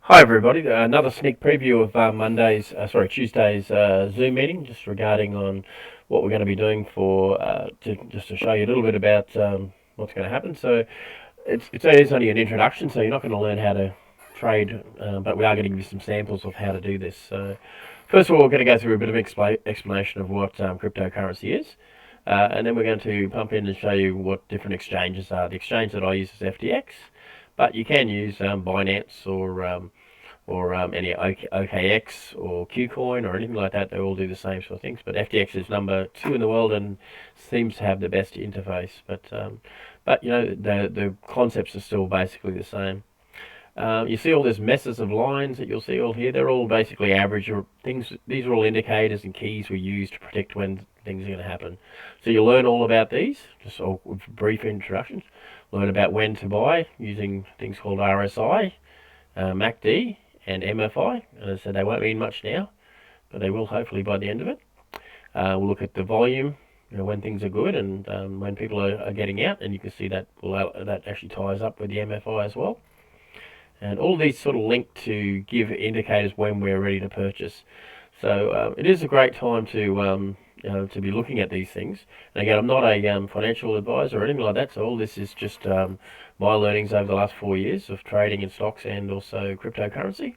Hi everybody, another sneak preview of Tuesday's Zoom meeting, just regarding on what we're going to be doing just to show you a little bit about what's going to happen. So it is only an introduction, so you're not going to learn how to trade, but we are going to give you some samples of how to do this. So first of all, we're going to go through a bit of explanation of what cryptocurrency is. And then we're going to pump in and show you what different exchanges are. The exchange that I use is FTX, but you can use Binance or any OKX or KuCoin or anything like that. They all do the same sort of things. But FTX is number 2 in the world and seems to have the best interface. But you know, the concepts are still basically the same. You see all these messes of lines that you'll see all here. They're all basically average or things. These are all indicators and keys we use to predict when things are going to happen. So you'll learn all about these, just all with brief introductions. Learn about when to buy using things called RSI, MACD, and MFI. And as I said, they won't mean much now, but they will hopefully by the end of it. We'll look at the volume, when things are good and when people are getting out, and you can see that that actually ties up with the MFI as well. And all these sort of link to give indicators when we're ready to purchase. So it is a great time to be looking at these things. And again, I'm not a financial advisor or anything like that, so all this is just my learnings over the last 4 years of trading in stocks and also cryptocurrency.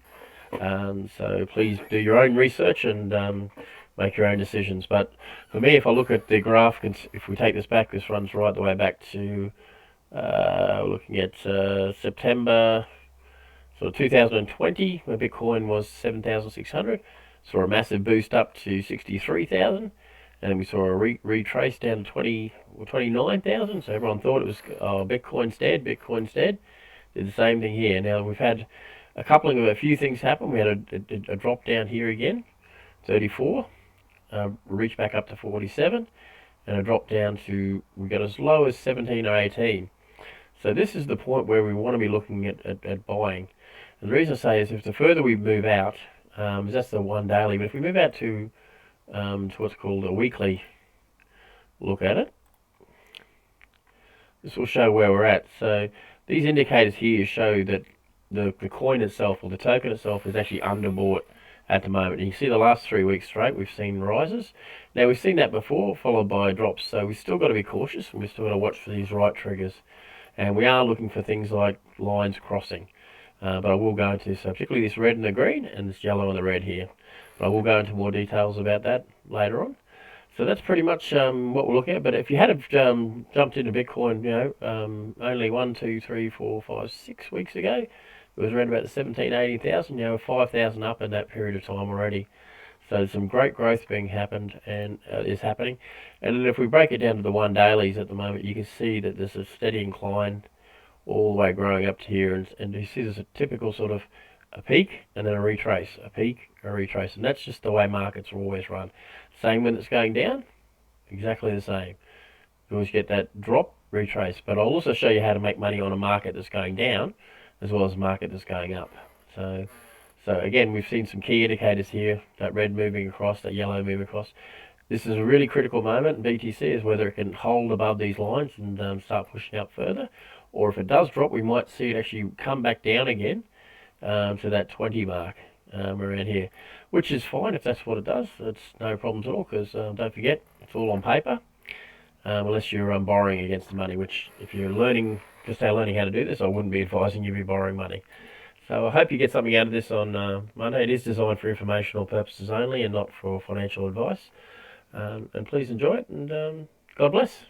So please do your own research and make your own decisions. But for me, if I look at the graph, if we take this back, this runs right the way back to looking at September 2020, where Bitcoin was 7,600. Saw a massive boost up to 63,000. And then we saw a retrace down to 29,000. So everyone thought it was, oh, Bitcoin's dead, Bitcoin's dead. Did the same thing here. Now we've had a few things happen. We had a drop down here again, 34, reached back up to 47, and a drop down to, we got as low as 17 or 18. So this is the point where we want to be looking at buying. And the reason I say is if the further we move out, that's the one daily, but if we move out to what's called a weekly look at it, this will show where we're at. So these indicators here show that the coin itself, or the token itself, is actually underbought at the moment. And you can see the last 3 weeks straight we've seen rises. Now we've seen that before, followed by drops, so we've still got to be cautious and we've still got to watch for these right triggers. And we are looking for things like lines crossing. But I will go into, so particularly this red and the green, and this yellow and the red here. But I will go into more details about that later on. So that's pretty much what we're looking at. But if you had jumped into Bitcoin, only 1, 2, 3, 4, 5, 6 weeks ago, it was around about the 17, 18,000. 5,000 up in that period of time already. So some great growth is happening. And then if we break it down to the one dailies at the moment, you can see that there's a steady incline all the way growing up to here, and you see there's a typical sort of a peak and then a retrace, a peak, a retrace, and that's just the way markets are always run. Same when it's going down, exactly the same. You always get that drop, retrace, but I'll also show you how to make money on a market that's going down as well as a market that's going up. So again, we've seen some key indicators here, that red moving across, that yellow moving across. This is a really critical moment in BTC, is whether it can hold above these lines and start pushing up further, or if it does drop, we might see it actually come back down again to that 20 mark around here, which is fine if that's what it does. It's no problems at all, because don't forget, it's all on paper, unless you're borrowing against the money, which if you're just learning how to do this, I wouldn't be advising you to be borrowing money. So I hope you get something out of this on Monday. It is designed for informational purposes only and not for financial advice. And please enjoy it, and God bless.